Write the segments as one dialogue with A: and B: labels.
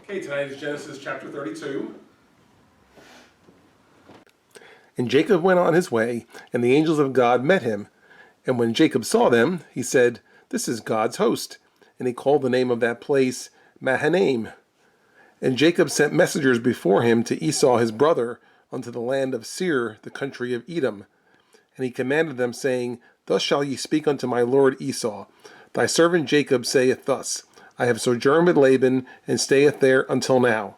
A: Okay, tonight is Genesis chapter 32.
B: And Jacob went on his way, and the angels of God met him. And when Jacob saw them, he said, "This is God's host." And he called the name of that place Mahanaim. And Jacob sent messengers before him to Esau his brother unto the land of Seir, the country of Edom. And he commanded them, saying, "Thus shall ye speak unto my lord Esau. Thy servant Jacob saith thus, I have sojourned with Laban, and stayeth there until now.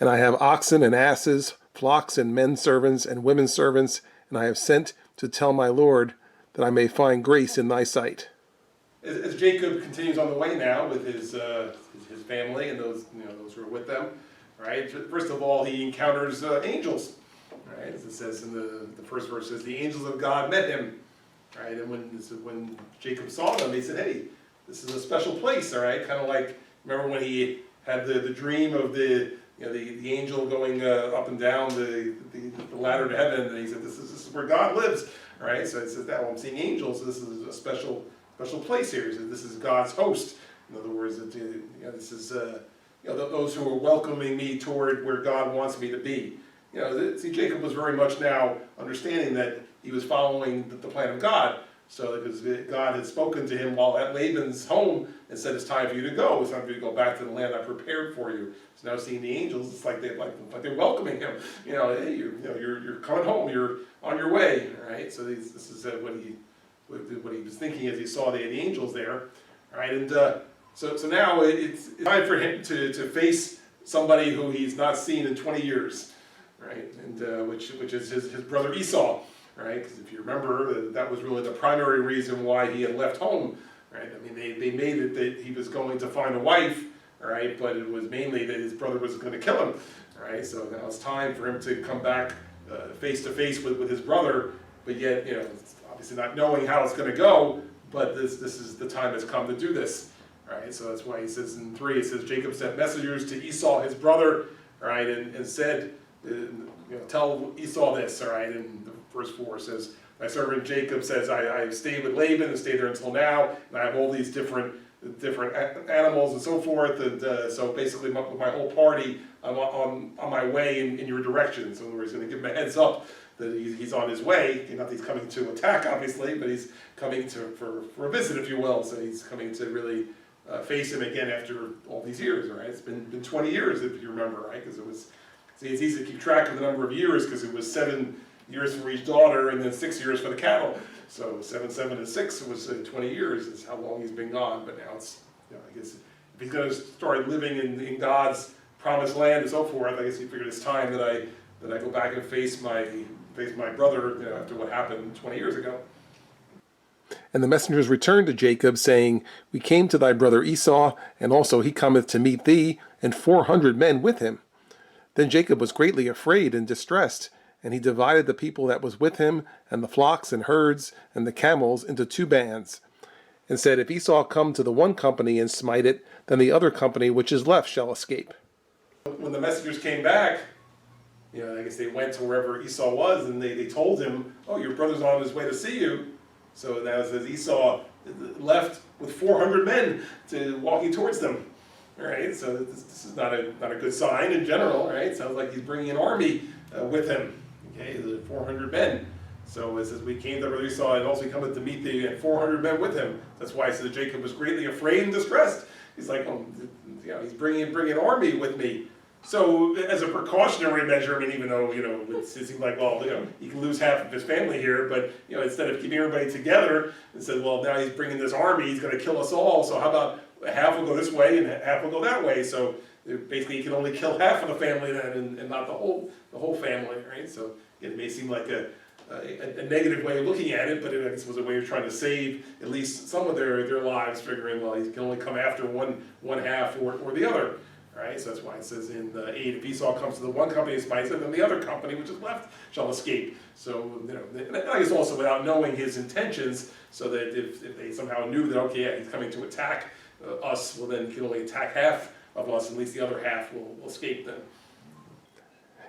B: And I have oxen and asses, flocks and men servants and women servants, and I have sent to tell my lord that I may find grace in thy sight."
A: As Jacob continues on the way now with his family and those who are with them, right? First of all, he encounters angels, right? As it says in the first verse, says the angels of God met him, right? And when Jacob saw them, he said, "Hey, this is a special place," all right? Kind of like, remember when he had the dream of the angel going up and down the ladder to heaven, and he said, this is where God lives, right? So it says that, well, I'm seeing angels, so this is a special place here. He said, this is God's host. In other words, this is those who are welcoming me toward where God wants me to be. See, Jacob was very much now understanding that he was following the plan of God. So because God had spoken to him while at Laban's home and said, "It's time for you to go. It's time for you to go back to the land I prepared for you." So now seeing the angels, it's like they're welcoming him. Hey, you're coming home. You're on your way, right? So this is what he was thinking as he saw the angels there, right? And so now it's time for him to face somebody who he's not seen in 20 years, right? And which is his brother Esau. Right, because if you remember, that was really the primary reason why he had left home. Right, I mean, they made it that he was going to find a wife. Right, but it was mainly that his brother was going to kill him. Right, so now it's time for him to come back face to face with his brother. But yet, obviously not knowing how it's going to go. But this is the time that's come to do this. Right, so that's why he says in 3, it says Jacob sent messengers to Esau his brother. Right, and said, tell Esau this. All right, and verse 4 says, "My servant Jacob says, I stayed with Laban and stayed there until now, and I have all these different animals and so forth, and so basically my whole party, I'm on my way in your direction." So in other words, he's going to give him a heads up that he's on his way. Not that he's coming to attack, obviously, but he's coming for a visit, if you will. So he's coming to really face him again after all these years. Right? It's been 20 years, if you remember, right? Because it's easy to keep track of the number of years because it was 7 years for each daughter, and then 6 years for the cattle. So 7, 7, and 6 was 20 years is how long he's been gone. But now it's, I guess, if he's going to start living in God's promised land and so forth, I guess he figured it's time that I go back and face my brother after what happened 20 years ago.
B: And the messengers returned to Jacob, saying, "We came to thy brother Esau, and also he cometh to meet thee, and 400 men with him." Then Jacob was greatly afraid and distressed, and he divided the people that was with him, and the flocks and herds, and the camels into 2 bands, and said, "If Esau come to the one company and smite it, then the other company which is left shall escape."
A: When the messengers came back, I guess they went to wherever Esau was, and they told him, "Oh, your brother's on his way to see you." So now it says Esau left with 400 men walking towards them. All right, so this is not a good sign in general. Right, it sounds like he's bringing an army with him. Okay, the 400 men. So it says, "We came to brother Esau, and also he cometh to meet thee, and 400 men with him." That's why it says Jacob was greatly afraid and distressed. He's like, he's bringing an army with me. So as a precautionary measure, I mean, even though it seems like, well, he can lose half of his family here, but instead of keeping everybody together, and said, well, now he's bringing this army, he's going to kill us all. So how about half will go this way and half will go that way? So basically, he can only kill half of the family then, and not the whole family, right? So it may seem like a negative way of looking at it, but I guess it was a way of trying to save at least some of their lives, figuring, well, he can only come after one half or the other. Right, so that's why it says in 8, if Esau comes to the one company and smites it, then the other company which is left shall escape. So, I guess also without knowing his intentions, so that if they somehow knew that, okay, yeah, he's coming to attack us, well then he can only attack half of us, at least the other half will escape then.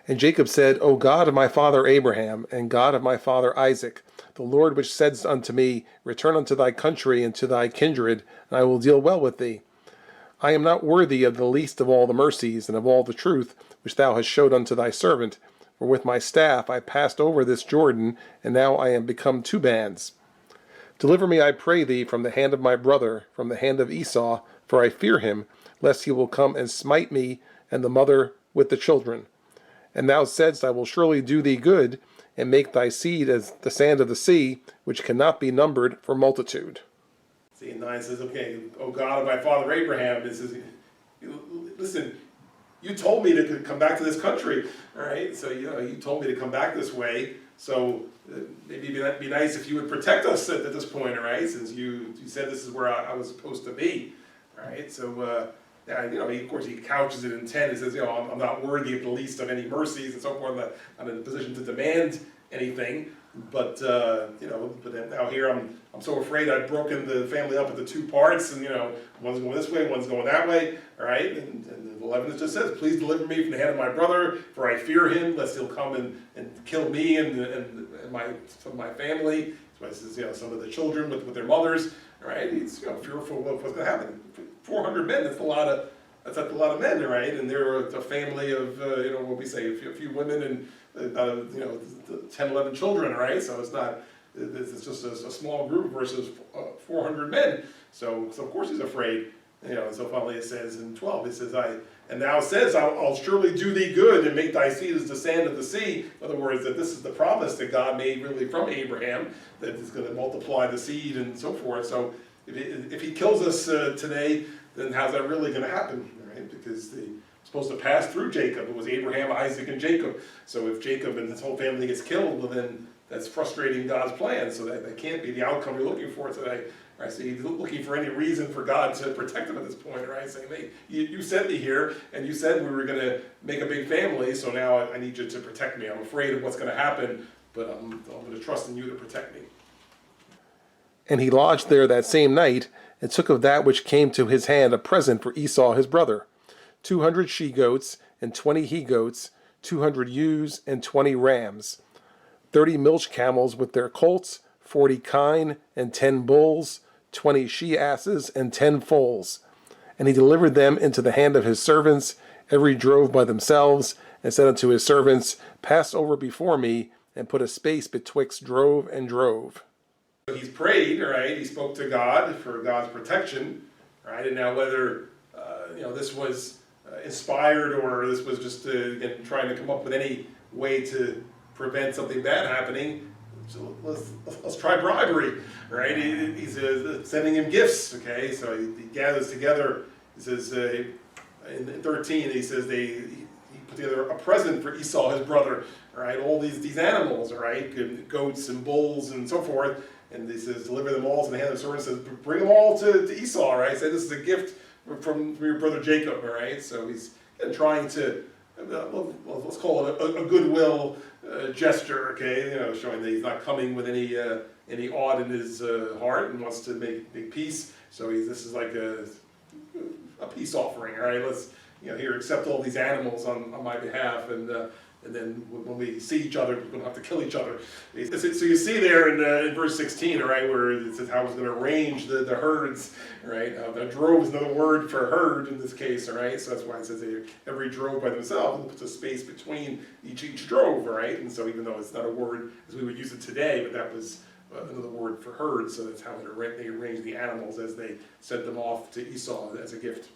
B: And Jacob said, "O God of my father Abraham, and God of my father Isaac, the Lord which saidst unto me, Return unto thy country and to thy kindred, and I will deal well with thee. I am not worthy of the least of all the mercies and of all the truth which thou hast showed unto thy servant. For with my staff I passed over this Jordan, and now I am become two bands. Deliver me, I pray thee, from the hand of my brother, from the hand of Esau, for I fear him, lest he will come and smite me and the mother with the children. And thou saidst, I will surely do thee good, and make thy seed as the sand of the sea, which cannot be numbered for multitude.
A: See, and 9 says, okay, O God of my father Abraham, this is, listen, you told me to come back to this country, all right? So, you told me to come back this way, so maybe it'd be nice if you would protect us at this point, all right? Since you said this is where I was supposed to be, all right? So, of course, he couches it in 10. He says, I'm not worthy of the least of any mercies and so forth. I'm in a position to demand anything. But but now here I'm so afraid I've broken the family up into two parts, and one's going this way, one's going that way. All right, and 11 it just says, "Please deliver me from the hand of my brother, for I fear him, lest he'll come and kill me and some of my family." So it says, some of the children with their mothers. All right, he's fearful of what's going to happen. 400 men. That's a lot of men, right? And they're a family of what we say, a few women and 10, 11 children, right? So it's just a small group versus 400 men. So of course he's afraid. So finally it says in 12, it says, and thou says, I'll surely do thee good and make thy seed as the sand of the sea. In other words, that this is the promise that God made really from Abraham, that he's going to multiply the seed and so forth. So if he kills us today, then how's that really going to happen, right? Because they're supposed to pass through Jacob. It was Abraham, Isaac, and Jacob. So if Jacob and his whole family gets killed, well then that's frustrating God's plan. So that can't be the outcome you're looking for today. Right? So you're looking for any reason for God to protect him at this point, right? Saying, hey, you sent me here, and you said we were going to make a big family, so now I need you to protect me. I'm afraid of what's going to happen, but I'm going to trust in you to protect me.
B: And he lodged there that same night, and took of that which came to his hand a present for Esau his brother, 200 she-goats, and 20 he-goats, 200 ewes, and 20 rams, 30 milch camels with their colts, 40 kine, and 10 bulls, 20 she-asses, and 10 foals. And he delivered them into the hand of his servants, every drove by themselves, and said unto his servants, Pass over before me, and put a space betwixt drove and drove.
A: He's prayed, right? He spoke to God for God's protection, right? And now whether this was inspired or this was just again trying to come up with any way to prevent something bad happening, so let's try bribery, right? He's sending him gifts, okay? So he gathers together. He says in 13, he says he put together a present for Esau, his brother, right? All these animals, right? Goats and bulls and so forth. And he says, deliver them all to the hand of the servant. Says, bring them all to Esau, right? Say, this is a gift from your brother Jacob, all right? So he's trying to, let's call it a goodwill gesture, okay? Showing that he's not coming with any odd in his heart and wants to make peace. So this is like a peace offering, all right? Let's, here, accept all these animals on my behalf, and then when we see each other, we don't have to kill each other. So you see there in verse 16, all right, where it says how he's going to arrange the herds, right? The drove is another word for herd in this case, all right? So that's why it says every drove by themselves, and puts a space between each drove, all right? And so even though it's not a word as we would use it today, but that was another word for herd, so that's how they arranged the animals as they sent them off to Esau as a gift.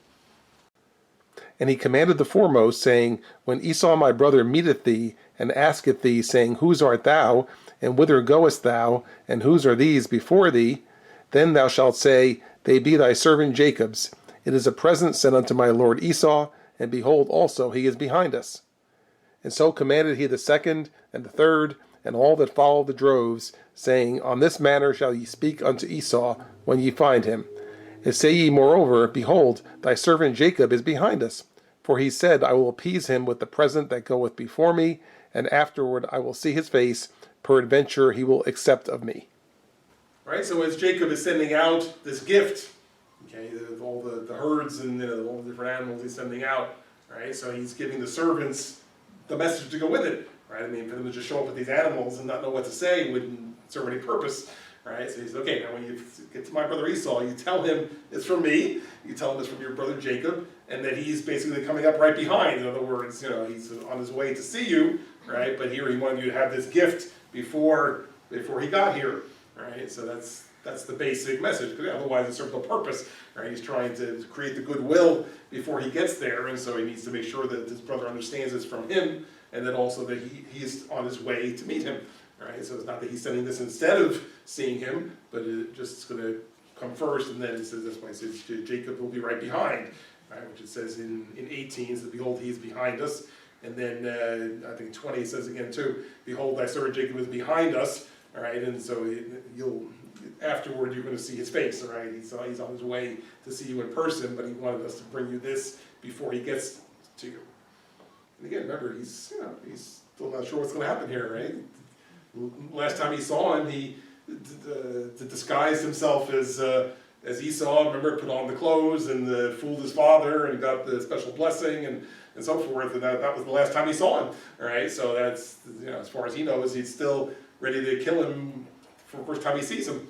B: And he commanded the foremost, saying, When Esau my brother meeteth thee, and asketh thee, saying, Whose art thou, and whither goest thou, and whose are these before thee? Then thou shalt say, They be thy servant Jacob's. It is a present sent unto my lord Esau, and behold also he is behind us. And so commanded he the second, and the third, and all that followed the droves, saying, On this manner shall ye speak unto Esau, when ye find him. And say ye moreover, Behold, thy servant Jacob is behind us. For he said, I will appease him with the present that goeth before me, and afterward I will see his face, peradventure he will accept of me.
A: Right, so as Jacob is sending out this gift, okay, all the herds and all the different animals he's sending out, right, so he's giving the servants the message to go with it, right? I mean, for them to just show up with these animals and not know what to say wouldn't serve any purpose, right? So he says, okay, now when you get to my brother Esau, you tell him it's from me, you tell him it's from your brother Jacob, and that he's basically coming up right behind. In other words, he's on his way to see you, right? But here he wanted you to have this gift before he got here, right? So that's the basic message, because otherwise it serves no purpose, right? He's trying to create the goodwill before he gets there, and so he needs to make sure that his brother understands it's from him, and then also that he's on his way to meet him, right? So it's not that he's sending this instead of seeing him, but it's just going to come first, and then it says, that's why it says Jacob will be right behind, right? Which it says in 18, so behold, he is behind us. And then I think 20 says again too, behold, thy servant Jacob is behind us, all right? And so afterward you're going to see his face, all right? He's on his way to see you in person, but he wanted us to bring you this before he gets to you. And again, remember, he's still not sure what's going to happen here, right? Last time he saw him, he disguised himself as Esau. Remember, put on the clothes and fooled his father and got the special blessing and so forth. And that was the last time he saw him. All right, so that's as far as he knows, he's still ready to kill him for the first time he sees him.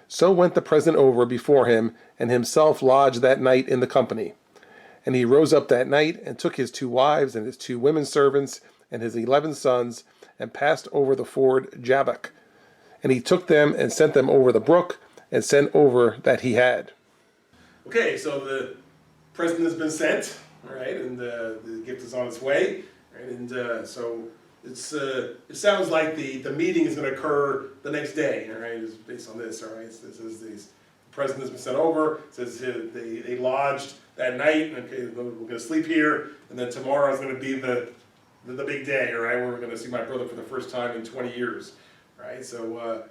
B: So went the present over before him, and himself lodged that night in the company. And he rose up that night, and took his 2 wives, and his 2 women servants, and his 11 sons, and passed over the ford Jabbok. And he took them, and sent them over the brook, and sent over that he had.
A: Okay, so the present has been sent, all right, and the gift is on its way, right, and so it sounds like the meeting is going to occur the next day, all right, it's based on this, all right. So it says the present has been sent over. It says they lodged that night. Okay, we're going to sleep here, and then tomorrow is going to be the big day, all right, where we're going to see my brother for the first time in 20 years, right? So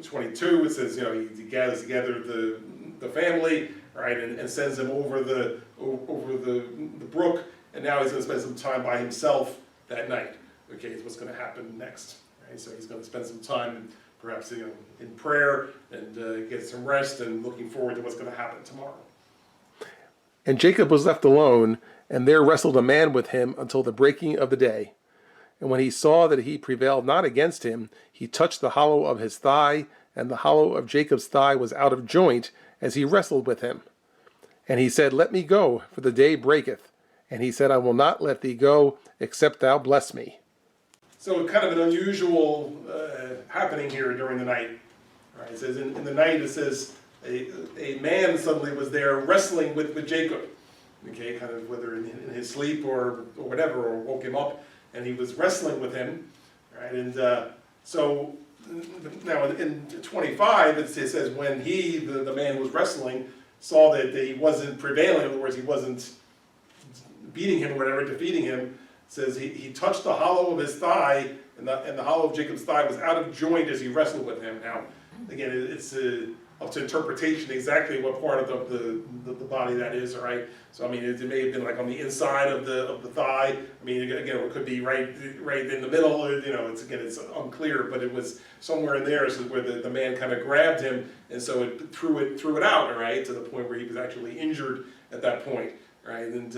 A: 22, it says he gathers together the family, right, and sends them over the brook, and now he's going to spend some time by himself that night. Okay, is what's going to happen next, right? So he's going to spend some time, perhaps in prayer and get some rest, and looking forward to what's going to happen tomorrow.
B: And Jacob was left alone, and there wrestled a man with him until the breaking of the day. And when he saw that he prevailed not against him, he touched the hollow of his thigh, and the hollow of Jacob's thigh was out of joint as he wrestled with him. And he said, Let me go, for the day breaketh. And he said, I will not let thee go, except thou bless me.
A: So kind of an unusual happening here during the night. All right, it says in the night, it says a man suddenly was there wrestling with Jacob. Okay, kind of whether in his sleep or whatever, or woke him up, and he was wrestling with him. Right, and so now in 25, it says when the man who was wrestling, saw that he wasn't prevailing, in other words, he wasn't beating him or whatever, defeating him, it says he touched the hollow of his thigh, and the hollow of Jacob's thigh was out of joint as he wrestled with him. Now, again, it's up to interpretation exactly what part of the body that is, all right? So, I mean, it may have been like on the inside of the thigh. I mean, again, it could be right in the middle, it's unclear, but it was somewhere in there, so where the man kind of grabbed him, and so it threw it out, all right, to the point where he was actually injured at that point, right? And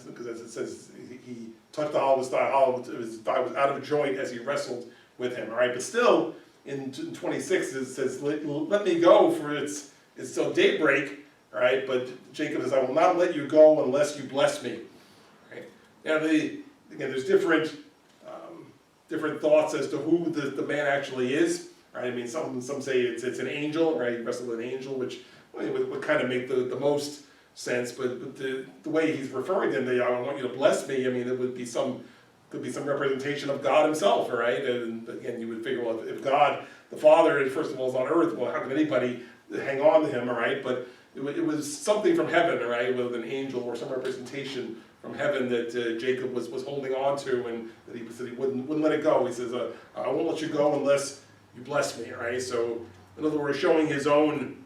A: because as it says, he touched the hollow of his thigh was out of joint as he wrestled with him, all right? But still, in 26 it says, let me go, for it's still daybreak, all right? But Jacob says, I will not let you go unless you bless me, right? Now, again, there's different thoughts as to who the man actually is, right? I mean, some say it's an angel, right? He wrestled with an angel, which would kind of make the most sense, but the way he's referring to him, I want you to bless me, I mean, it would be could be some representation of God himself, all right? And again, you would figure, well, if God, the Father, first of all, is on earth, well, how can anybody hang on to him, all right? But it was something from heaven, all right, whether an angel or some representation from heaven that Jacob was holding on to, and that he said he wouldn't let it go. He says, I won't let you go unless you bless me, all right? So, in other words, showing his own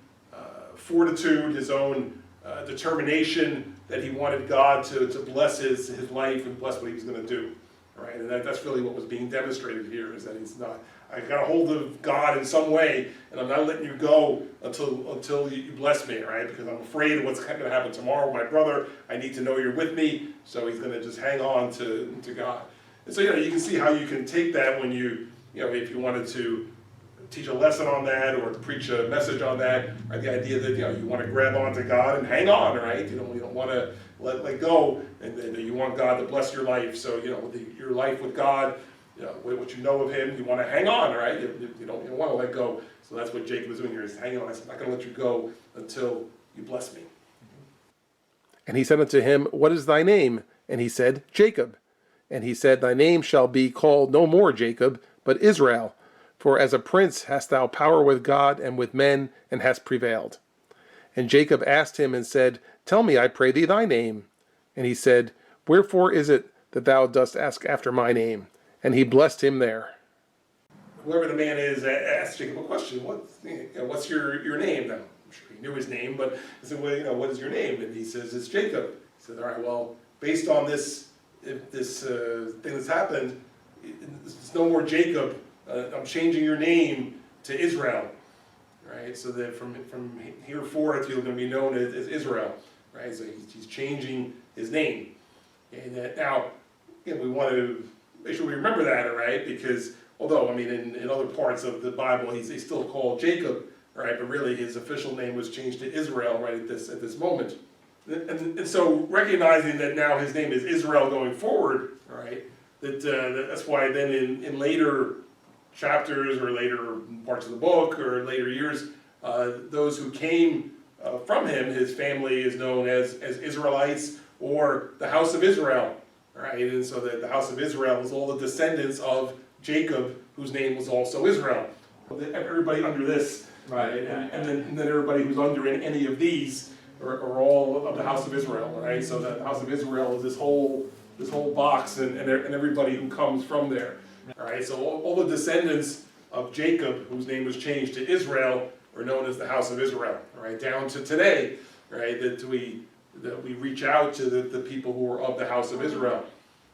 A: fortitude, his own determination that he wanted God to bless his life and bless what he was going to do. Right, and that's really what was being demonstrated here, is that he's not, I got a hold of God in some way, and I'm not letting you go until you bless me, right? Because I'm afraid of what's going to happen tomorrow with my brother. I need to know you're with me, so he's going to just hang on to God. And so, you can see how you can take that when if you wanted to teach a lesson on that or preach a message on that, right? The idea that, you want to grab onto God and hang on, right? You don't want to let go, and that you want God to bless your life. So, your life with God, what you know of Him, you want to hang on, right? You don't want to let go. So that's what Jacob is doing here, is hanging on. I'm not going to let you go until you bless me.
B: And he said unto him, What is thy name? And he said, Jacob. And he said, Thy name shall be called no more Jacob, but Israel. For as a prince hast thou power with God and with men, and hast prevailed. And Jacob asked him and said, Tell me, I pray thee, thy name. And he said, Wherefore is it that thou dost ask after my name? And he blessed him there.
A: Whoever the man is asked Jacob a question. What's your name? Now, I'm sure he knew his name, but he said, what is your name? And he says, it's Jacob. He said, all right, well, based on this thing that's happened, it's no more Jacob. I'm changing your name to Israel, right? So that from here forth, you're going to be known as Israel, right? So he's changing his name. And now, we want to make sure we remember that, right? Because although, in other parts of the Bible, he's still called Jacob, right? But really, his official name was changed to Israel, right, at this moment. And so, recognizing that now his name is Israel going forward, right? That's why then in later chapters or later parts of the book or later years, those who came from him, his family is known as Israelites or the house of Israel, right? And so the house of Israel is all the descendants of Jacob, whose name was also Israel. Everybody under this, right? And then everybody who's under any of these are all of the house of Israel, right? So the house of Israel is this whole box and everybody who comes from there. All right, so all the descendants of Jacob, whose name was changed to Israel, are known as the house of Israel. All right, down to today, right? That we reach out to the people who are of the house of Israel,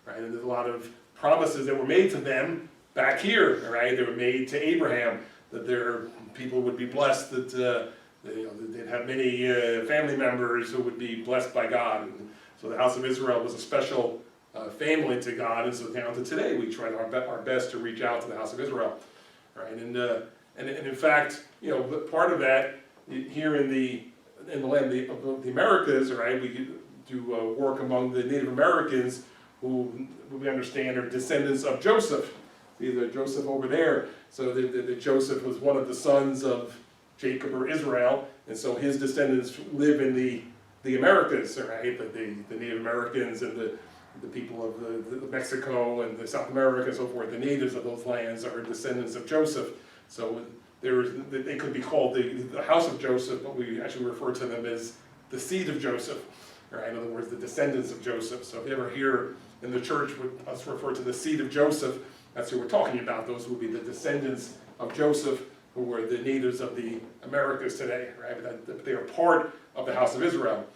A: right? And there's a lot of promises that were made to them back here. All right, they were made to Abraham that their people would be blessed, that they'd have many family members who would be blessed by God. And so the house of Israel was a special family to God, and so down to today we try our best to reach out to the house of Israel, right? And in fact, part of that here in the land of the Americas, right? We do work among the Native Americans who we understand are descendants of Joseph. Either Joseph over there. So the Joseph was one of the sons of Jacob or Israel, and so his descendants live in the Americas, right? The Native Americans and the people of the Mexico and the South America and so forth, the natives of those lands are descendants of Joseph. So they could be called the house of Joseph, but we actually refer to them as the seed of Joseph, right? In other words, the descendants of Joseph. So if you ever hear in the church us refer to the seed of Joseph, that's who we're talking about. Those would be the descendants of Joseph, who were the natives of the Americas today, right? But they are part of the house of Israel.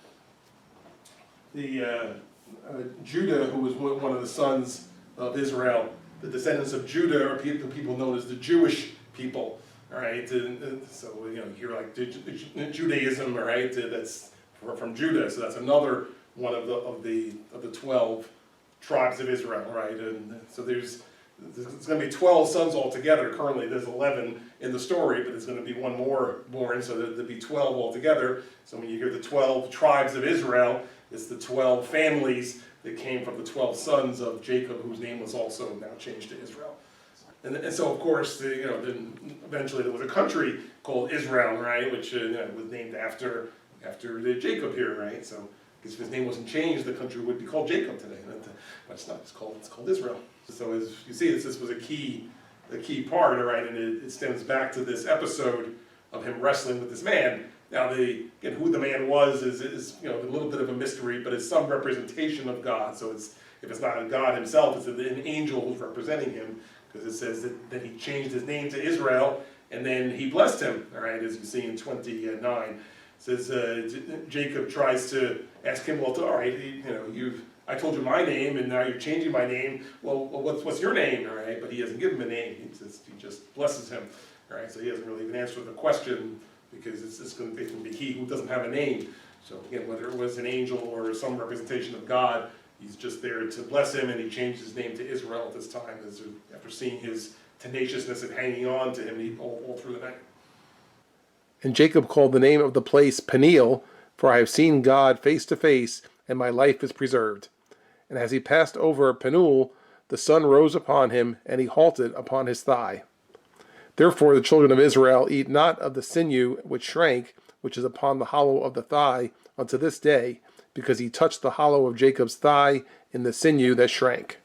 A: Judah, who was one of the sons of Israel, the descendants of Judah are the people known as the Jewish people, all right? And so you hear like Judaism, all right? That's from Judah, so that's another one of the 12 tribes of Israel, right? And so there's going to be 12 sons altogether. Currently, there's 11 in the story, but there's going to be one more born, so there'll be 12 altogether. So when you hear the 12 tribes of Israel, it's the 12 families that came from the 12 sons of Jacob, whose name was also now changed to Israel. And so, of course, then eventually there was a country called Israel, right, which was named after Jacob here, right? So, because if his name wasn't changed, the country would be called Jacob today, but it's not. It's called Israel. So, as you see, this was a key part, all right, and it stems back to this episode of him wrestling with this man. Now, who the man was is a little bit of a mystery, but it's some representation of God. So if it's not God himself, it's an angel who's representing him, because it says that he changed his name to Israel, and then he blessed him. All right, as you see in 29, it says Jacob tries to ask him, well, all right, I told you my name, and now you're changing my name. Well, what's your name? All right, but he doesn't give him a name. He just blesses him. All right, so he doesn't really even answer the question, because it's going to be he who doesn't have a name. So again, whether it was an angel or some representation of God, he's just there to bless him, and he changed his name to Israel at this time after seeing his tenaciousness and hanging on to him all through the night.
B: And Jacob called the name of the place Peniel, for I have seen God face to face, and my life is preserved. And as he passed over Penuel, the sun rose upon him, and he halted upon his thigh. Therefore the children of Israel eat not of the sinew which shrank, which is upon the hollow of the thigh, unto this day, because he touched the hollow of Jacob's thigh in the sinew that shrank.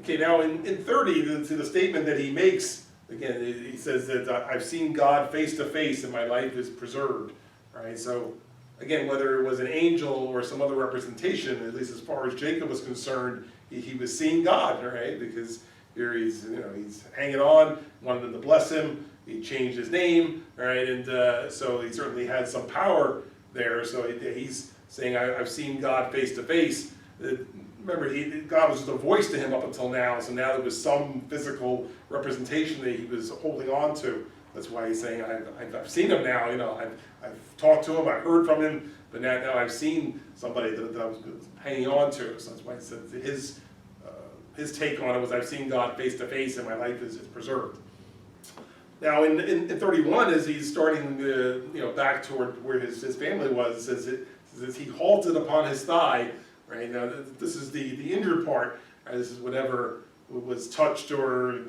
A: Okay, now in 30, the statement that he makes, again, he says that I've seen God face to face and my life is preserved, right? So, again, whether it was an angel or some other representation, at least as far as Jacob was concerned, he was seeing God, right? Because here he's hanging on, wanted him to bless him. He changed his name, right? And so he certainly had some power there. So he's saying, I've seen God face to face. Remember, God was just a voice to him up until now. So now there was some physical representation that he was holding on to. That's why he's saying, I've seen him now. I've talked to him, I've heard from him, but now I've seen somebody that I was hanging on to. So that's why he said his take on it was, I've seen God face to face and my life is preserved. Now in 31, as he's starting back toward where his family was, it says he halted upon his thigh. Right now, this is the injured part. Right? This is whatever was touched or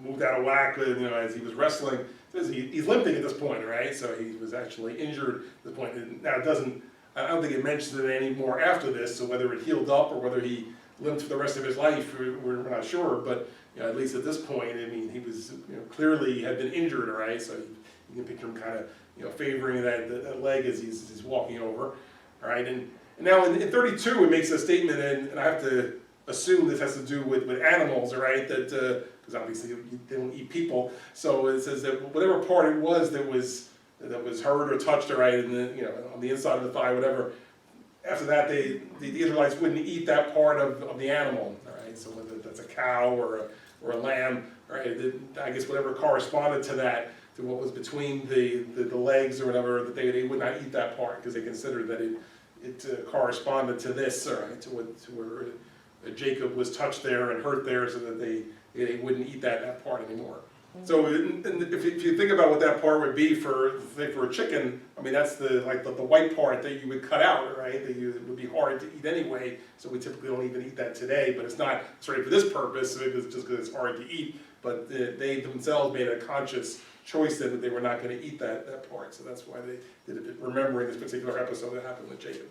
A: moved out of whack as he was wrestling. He's limping at this point, right? So he was actually injured at this point. And now I don't think it mentions it anymore after this. So whether it healed up or whether he limped for the rest of his life, we're not sure. But at least at this point, I mean, he was clearly had been injured, right? So you can picture him kind of favoring that leg as he's walking over, all right? And now in 32, it makes a statement, and I have to assume this has to do with animals, all right? That because obviously they don't eat people, so it says that whatever part it was that was hurt or touched, all right, and on the inside of the thigh, whatever. After that, the Israelites wouldn't eat that part of the animal, all right? So whether that's a cow or a lamb, all right? I guess whatever corresponded to that, to what was between the legs or whatever, that they would not eat that part because they considered that it corresponded to this, all right, to where Jacob was touched there and hurt there, so that they wouldn't eat that part anymore. So if you think about what that part would be for a chicken, I mean that's the white part that you would cut out, right? That it would be hard to eat anyway. So we typically don't even eat that today. But it's not sorry for this purpose. It's just because it's hard to eat. But they themselves made a conscious choice that they were not going to eat that part. So that's why they did it, remembering this particular episode that happened with Jacob.